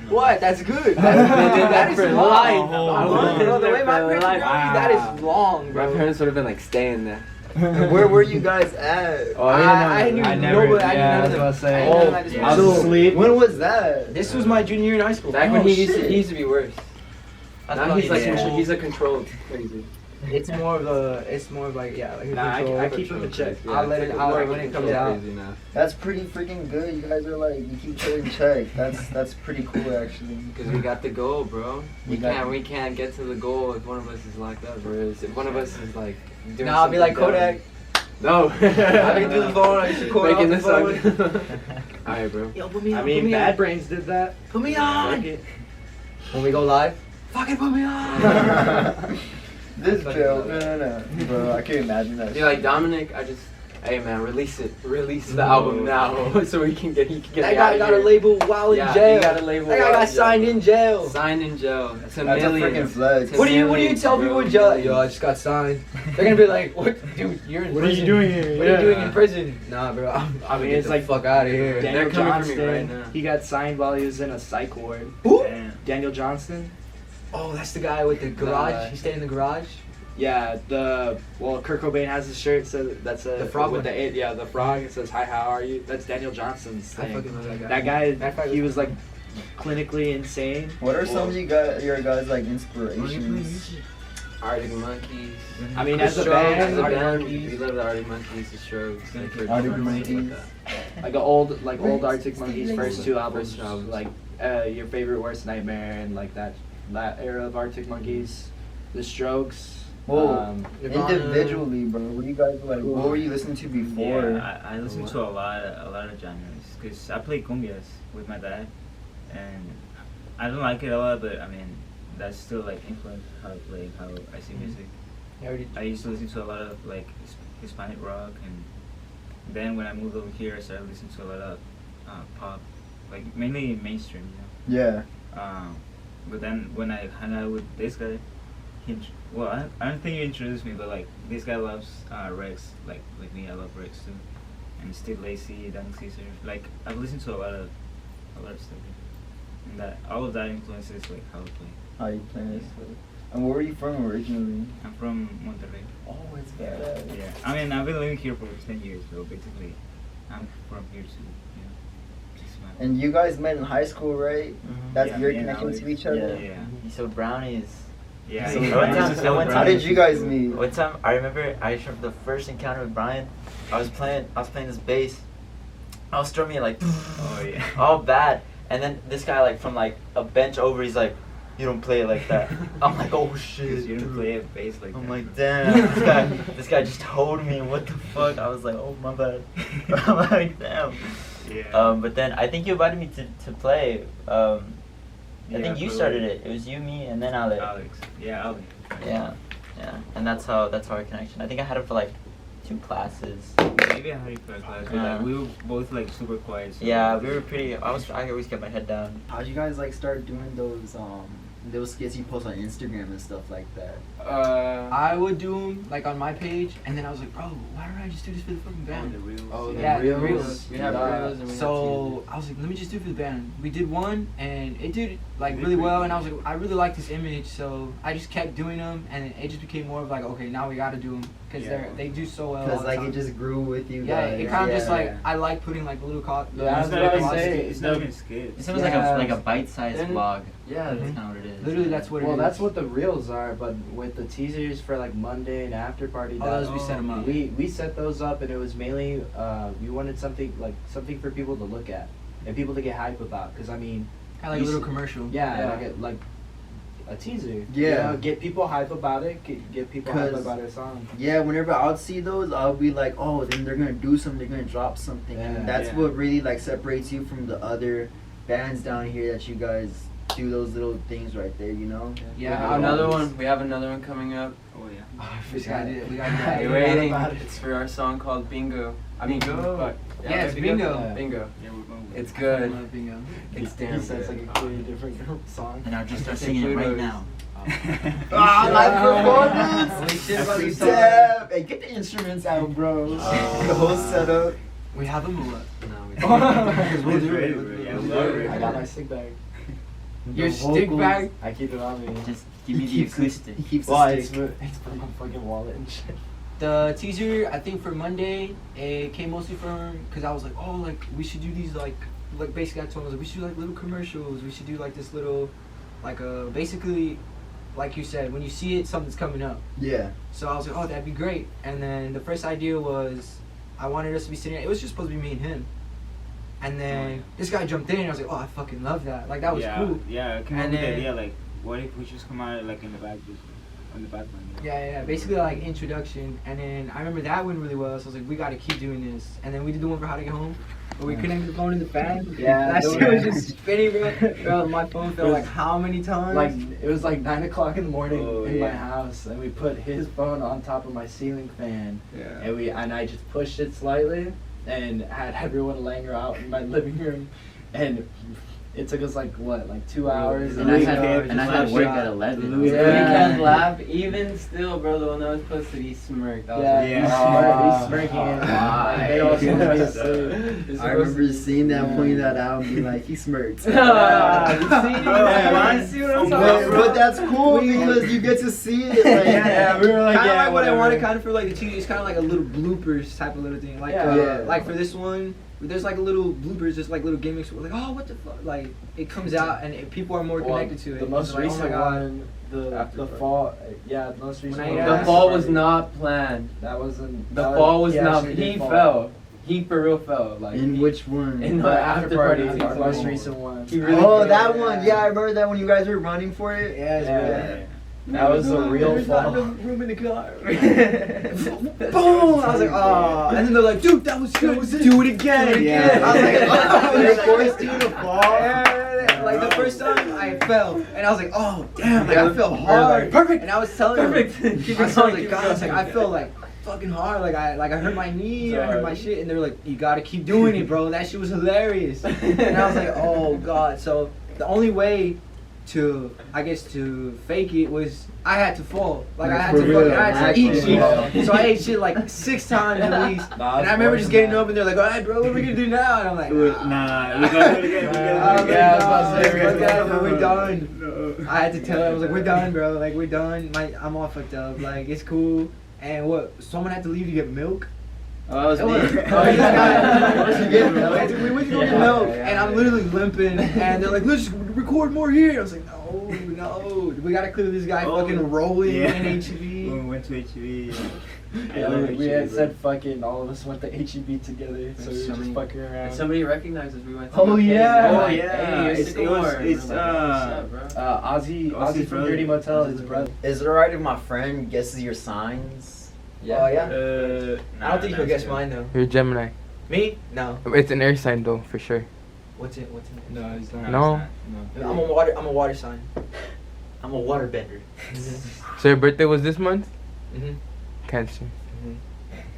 what? That's good. That is long. Bro, the way my parents grounded me, that is long, bro. My parents would have been like, staying there. Where were you guys at? Oh, I knew nobody. I knew none of them. I was I was asleep. When was that? This was my junior year in high school. Back when he used to be worse. Now he's like Yeah. he's a controlled crazy. It's more of like a control. I keep him in check. I'll let it out when it comes out. That's pretty freaking good. You guys are like, you keep chilling check. That's pretty cool actually. Because we got the goal, bro. We We can't get to the goal if one of us is locked up, or if one of us is like doing Nah, I'll be like something Kodak. dumb. No. I can do the phone. I should call Making the this phone. Alright, bro. Yo, put me on. I mean, put me Bad on. Brains did that. Put me on. Fuck it. When we go live, fucking put me on. This Bill, no. Bro, I can't imagine that. You're like, Dominic, hey man, release the album now so he can get That me guy out of got a here. label while in Yeah, jail. he got a label That guy while got in jail. signed in jail. Signed in jail. To That's a millions. freaking flex. To What do you millions, tell bro, people in jail? Yo, I millions. just got signed. They're gonna be like, what, dude? You're in What are you prison. doing here? What are you doing Yeah. in prison? Nah, bro. I'm I mean, get it's the like fuck out of here. Daniel They're coming for me Johnston, right now. he got signed while he was in a psych ward. Who? Damn. Daniel Johnston? Oh, that's the guy with the garage. Nah. He stayed in the garage. Yeah, Kurt Cobain has his shirt, so that's The frog with one. the frog. It says, "Hi, how are you?" That's Daniel Johnston's I thing. fucking love that guy. That guy, Matter of fact, he was like clinically insane. What are some of your guys like inspirations? Arctic Monkeys. I mean, The as a Strokes, band, as a Arctic band, Monkeys. we love the Arctic Monkeys, the Strokes, like Kurt Arctic Cobain, Monkeys. stuff like like old Arctic Monkeys first two albums, First two albums. like Your Favorite Worst Nightmare and like that era of Arctic Monkeys, The Strokes. Whoa. Nirvana. Individually, bro. What do you guys like? What were you listening to before? Yeah, I listen to a lot of genres because I play cumbias with my dad, and I don't like it a lot, but I mean that's still like influence how I see music. I used to listen to a lot of like Hispanic rock, and then when I moved over here, I started listening to a lot of pop, like mainly mainstream, you know. Yeah. But then when I hung out with this guy, I don't think he introduced me, but like this guy loves Rex, like me. I love Rex too, and Steve Lacy, Dan Caesar. Like I've listened to a lot of stuff, and that all of that influences like how I play. How you play this? And where were you from originally? I'm from Monterrey. Oh, it's bad. Yeah, I mean I've been living here for 10 years, so basically I'm from here too. Yeah, just my- And you guys met in high school, right? That's Yeah, your me and connection Alex. to each other? Yeah. So brownies. Yeah. So yeah. one time- Just so one How time- did you guys meet? One time, I remember the first encounter with Brian. I was playing this bass. I was strumming it like, Oh yeah. all bad. And then this guy like from like a bench over, he's like, "You don't play it like that." I'm like, "Oh shit." Because you don't play a bass like I'm that. like, damn, this guy just told me, what the fuck? I was like, oh my bad. I'm like, damn. Yeah. But then I think you invited me to play. I Yeah, think you for- started it. It was you, me, and then Alex. Alex. Yeah, Alex. Yeah, and that's our connection. I think I had it for like 2 classes. Maybe I had it for a class, but Yeah. like we were both like super quiet. So Yeah, we were pretty. I always kept my head down. How'd you guys like start doing those skits you post on Instagram and stuff like that? I would do them like on my page, and then I was like, bro, why don't I just do this for the fucking band? the reels. Oh, the Yeah, the reels. reels. We have reels and we So I was like, let me just do it for the band. We did one, and it did like really well. And I was like, I really like this image, so I just kept doing them, and it just became more of like, okay, now we gotta do them because Yeah. they do so well. all Because the like time. it just grew with you yeah, guys. it kind of just like yeah. I like putting like little Yeah, It's that's not what I even say. it's not even skits. It's almost Yeah. like a bite-sized And- vlog. Yeah, That's kind of what it is. literally that's what it is. Well, that's what the reels are, but with the teasers for like Monday and after party, Oh, those we set 'em up. We set those up, and it was mainly we wanted something for people to look at and people to get hype about. Because I mean, kind of like a you little see- commercial. yeah, like a teaser. Yeah. You know, get people hype about it. Get people hype 'Cause- about a song. Yeah, whenever I'll see those, I'll be like, oh, then they're gonna do something, they're gonna drop something, Yeah, and that's yeah. what really like separates you from the other bands down here that you guys do those little things right there, you know? Yeah, another one. We have another one coming up. Oh yeah. We gotta do it. We gotta do it. You're waiting. It's for our song called Bingo. I mean, Bingo. fuck. Yeah, it's Bingo. Bingo. Yeah, we're going. It's I good. love bingo. It's damn He says good. like a completely different song. And I'll just start It's singing it right included. now. Ah, live performance! Holy shit, about these Damn! songs. Hey, get the instruments out, bro. The whole setup. We have them or what? No, we Because we'll do Ready, it. bro. Yeah, We'll we do love it. it. I got my stick bag. Your The stick vocals. bag? I keep it on me. Just give me the acoustic. He keeps Well, the it's stick. for my fucking wallet and shit. The teaser, I think for Monday, it came mostly from because I was like, oh, like we should do these like basically I told him I was like we should do like little commercials. We should do like this little, like basically, like you said, when you see it, something's coming up. Yeah. So I was like, oh, that'd be great. And then the first idea was, I wanted us to be sitting. It was just supposed to be me and him. And then this guy jumped in, and I was like, oh, I fucking love that. Like that was yeah, cool. Yeah, I came And up with the then- idea like, what if we just come out like in the back just On the bad one. Yeah, basically like introduction, and then I remember that went really well. So I was like, we gotta keep doing this, and then we did the one for how to get home, where we connected the phone to the fan. Yeah, that shit was just spinning, bro. My phone fell like how many times? Like it was like 9 o'clock in the morning in my yeah. house, and we put his phone on top of my ceiling fan, Yeah. and I just pushed it slightly, and had everyone laying out in my living room, and it took us like 2 hours. And I had work at 11. Yeah. Weekend laugh, even still, bro, the one that was posted, he smirked. I was like, He's smirking. Why? They all seem to be asleep. I remember seeing that, pointing that out, and being like, he smirks. You see what I'm talking But that's cool because you get to see it. Like, Yeah, we were like, Kind of yeah, like what I whatever. wanted, kind of for like the two. It's kind of like a little bloopers type of little thing. Like, Yeah. like for this one, there's like a little bloopers, just like little gimmicks. Where like, oh, what the fuck? Like, it comes out and people are more connected to it. The most It's like, recent oh my God. one, the fall, the most recent When I- one. Yeah. The fall was not planned. That wasn't. The fall was he not. actually He did fall. fell. He for real fell. Like in he- which one? in The the after party, party. our most recent one. He really Oh, fell. that one. Yeah, I remember that when you guys were running for it. Yeah, it's Yeah. real. That was a real There's not fall. enough room in the car. Boom! I was like, oh. And then they're like, dude, that was good. Do it again. Yeah. I was like, oh. They forced you to fall. Yeah, like the first time I fell, and I was like, oh damn, like I fell hard. Perfect. And I was telling Perfect. them, Keep I it was going, like, keep guys, going. like I felt like fucking hard, like I hurt my knee, I hurt my shit, and they were like, you gotta keep doing it, bro. That shit was hilarious. And I was like, oh god. So the only way to, I guess, to fake it was I had to fall. Like I had For to real, fucking, I had to eat actually. shit. So I ate shit like 6 times at least. And I remember just getting up and they're like, alright bro, what are we gonna do now? And I'm like, Nah, we gonna do it again. I was like, Yeah, I was "Nah, about to say, we're done, no." we're done. I had to tell her, I was like, we're done, bro. Like, we're done. I'm all fucked up. Like, it's cool. And what? Someone had to leave to get milk? Oh, that was me. We went to go get milk, and I'm literally limping. And they're like, let's record more here. I was like, no. We gotta clear this guy fucking rolling in HEB. When we went to HEB. Yeah, we had said fucking all of us went to HEB together, so we were just Somebody- fucking around. Somebody recognized us. We went to Oh, the yeah. thing, Oh, like, yeah. Hey, you're It's- it was- Sycamore. it's, We're like, "What's up, bro?" Ozzy from Dirty Motel, his brother. Is it alright if my friend guesses your signs? Oh, yeah? Nah, I don't think you nah, could guess it's mine, though. You're a Gemini. Me? No. It's an air sign though, for sure. What's it? No, he's not. No. I'm a water sign. I'm a waterbender. So your birthday was this month? Mm-hmm. Cancer.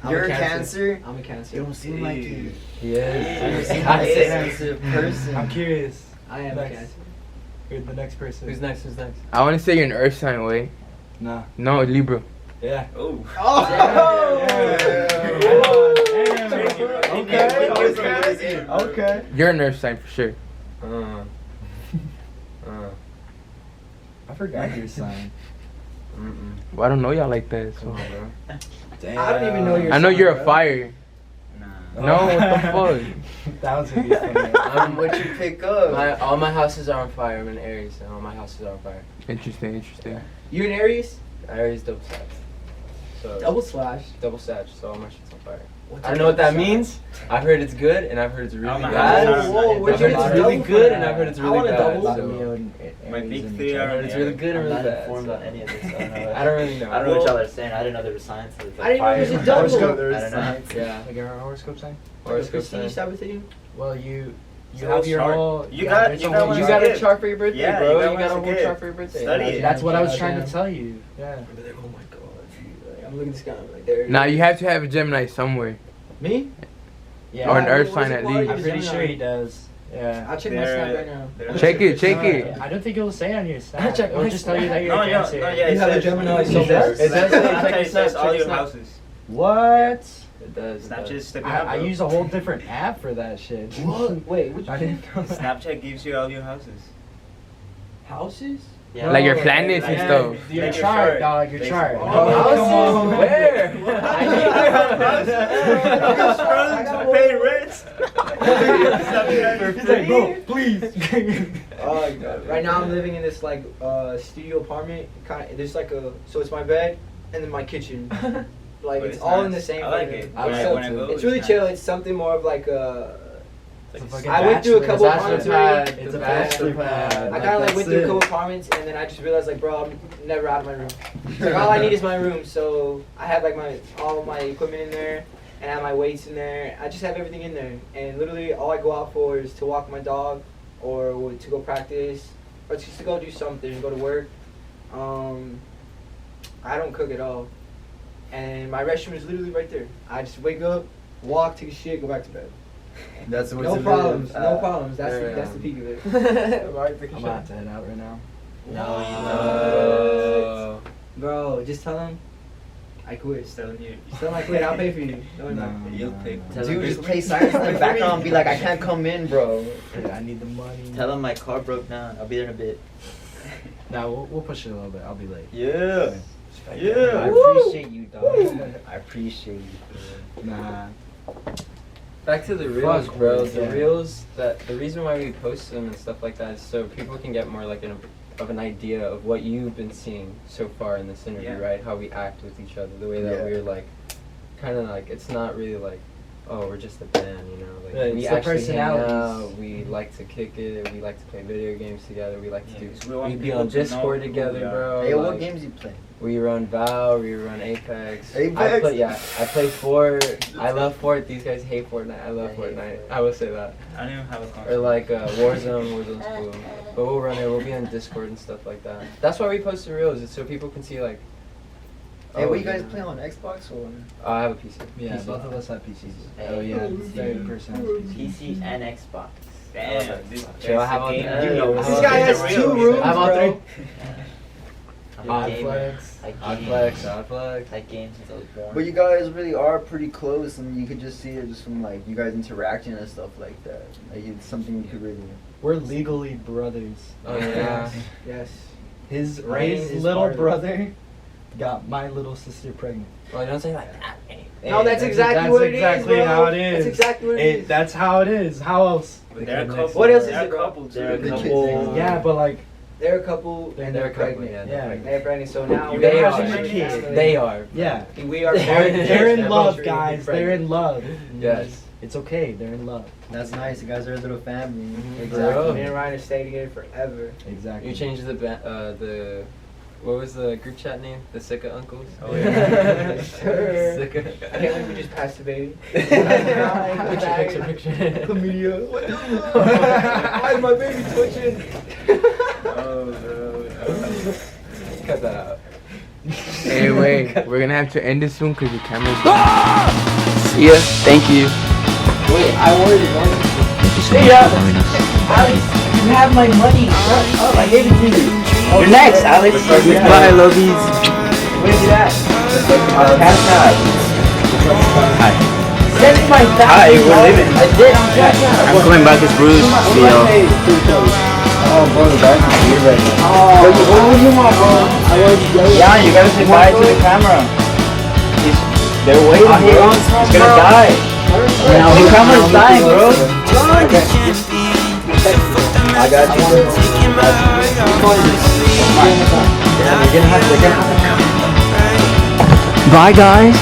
You're a Cancer. I'm a Cancer. You don't seem like it. Yes. You seem like a sensitive person. I'm curious. I am a Next. Cancer. Who's the next person? Who's next? Who's next? I want to say you're an earth sign, way. Nah. No, Libra. Yeah. Oh. Okay. You're an earth sign for sure. I forgot your sign. Well, I don't know y'all like that. So. Damn. I don't even know your I know sign, you're a bro. fire. Nah. No, what the fuck? That was gonna be funny. What you pick up? All my houses are on fire. I'm an Aries, and all my houses are on fire. Interesting, interesting. You an Aries? Aries double slash. So Double slash. double slash. So all my shit's on fire. What's I don't a know what that double slash? means. I've heard it's good, and I've heard it's really Oh, my bad. house is Whoa, on what'd I've you heard get it's to really double? good, and I've heard it's I really want a bad. double. So My big three I've are heard it's really good and I'm really not bad. informed so- on any of this. I don't know. I don't really know. I don't know what y'all are saying. I didn't know there were signs. So it's like I didn't know there was a fire. double. Horoscope, I don't know. Yeah. Like a horoscope sign? Horoscope Prestige sign. type of thing? Well, you It's have all your chart. whole. You got there's you a got whole- one You to got a give. chart for your birthday, Yeah, bro. you got You one got a to whole give. chart for your birthday. Study it. That's what I was Yeah, trying damn. to tell you. Yeah. I'd be like, oh my god, dude. Like, I'm looking at this guy, I'm like, there. Nah, you have to have a Gemini somewhere. Me? Yeah. Or an Why? earth What sign is at it? Why? least. I'm pretty sure he does. Yeah. I'll check my snap right now. Check it, check it. I don't think it'll say on your snap. Check It'll my just tell you that you're No, a no, Cancer. no, yeah, You it have a says- Gemini, it so says- that's- It does say- Snapchat check your says snap, all check your your houses. What? It does. Snapchat is sticking I out. use a whole different app for that shit. What? Wait, which I didn't know that. Snapchat gives you all your houses. houses? Yeah. Like your planets and Yeah. stuff. Your Like your chart, chart. dog, your Basically. chart. Oh, come on. Where? He's like, bro, please. Right now I'm living in this like studio apartment. Kind of, there's like a, so it's my bed and then my kitchen. Like But it's it's all in nice. the same. I like fucking- it. I When I- so when I go, it's it's really nice. chill. It's something more of like a I went through a couple apartments. It's a bachelor pad. I kind of like went through a couple apartments, and then I just realized like, bro, I'm never out of my room. Like all I need is my room, so I have like all my equipment in there, and I have my weights in there. I just have everything in there, and literally all I go out for is to walk my dog, or to go practice, or just to go do something, go to work. I don't cook at all, and my restroom is literally right there. I just wake up, walk, take a shit, go back to bed. That's the way No to problems, live. no problems. That's the peak of it. I'm I'm gonna have to head out right now. No. Bro, just tell him I quit. Just tell him I quit. I'll pay for you. You'll pay. Dude, just play silence in the background and be like, I can't come in, bro. I need the money. Tell him my car broke down. I'll be there in a bit. Nah, we'll push it a little bit. I'll be late. Yeah. I Yeah. appreciate you, dog. I appreciate you. Nah. Back to the reels, Fuck, bro. yeah. The reels, the reason why we post them and stuff like that is so people can get more like of an idea of what you've been seeing so far in this interview, right? How we act with each other, the way that we're like, kind of like, it's not really like, oh, we're just a band, you know? Like Yeah, we it's the actually hang personalities. out, we like to kick it, we like to play video games together, we like to Yeah, 'cause do, we want we be people on to know Discord who we together, are. bro. Hey, what like, games you play? we run Vow, we run Apex. I Apex? play Fort. I love Fort. These guys hate Fortnite. I love I hate Fortnite. Fortnite. I will say that. I don't even have a console. Or like Warzone. Warzone's cool. But we'll run it. We'll be on Discord and stuff like that. That's why we post the reels. It's so people can see like. Hey, oh, what you guys know. play on Xbox or? I have a PC. Yeah, PC. both of us have PCs. Hey. Oh yeah, third person has PC. PC and Xbox. Damn, Chill, I have all game. three. You know, This guy has It's 2 real. rooms, I have all bro. three. I'm a gamer. Oddflex. I game. Oddflex. I game since I was born. But you guys really are pretty close, and you could just see it just from like you guys interacting and stuff like that. Like it's something you could really. We're legally brothers. Oh yeah. Yes. His Rain is little part of it. brother got my little sister pregnant. Well, don't say like that. No, that's exactly what it is, exactly bro. how it is. That's exactly what it is. That's how it is. How else? They're a couple. What else is They're it, a bro? couple, too. They're a The kids, couple. Yeah, but like They're a couple. They're and They're they're a couple. pregnant. Yeah. Yeah. They're pregnant. They're pregnant. So now You we're guys having are. a kid. They are. yeah, We are. they're in love, They're guys. They're pregnant. in love. Yes. It's okay. They're in love. That's nice. You guys are a little family. Bro. Me and Ryan are staying together forever. Exactly. You changed the what was the group chat name? The Sicka Uncles? Oh, yeah. Sure. Sicka. I can't believe we just passed the baby. Picture. Chlamydia. Why is my baby twitching? Cut that out. Hey, wait. We're gonna have to end this soon because the camera's. Yeah, thank you. Wait, I ordered one. Stay up. Alex, you have my money. Shut up, I gave it to you. You're next, Alex. Bye, lovies. Where's it at? Cash App. Hi. Send me my $1,000. Hi, we're leaving. I did on Cash App. I'm coming back as Bruce. See y'all. Oh, bro, the guy's weird right now. Oh, what do you want, bro? I want you. Yeah, you gotta say bye to the camera. They're waiting, bro. He's gonna die. Now the camera's dying, bro. I got you. Bye, guys.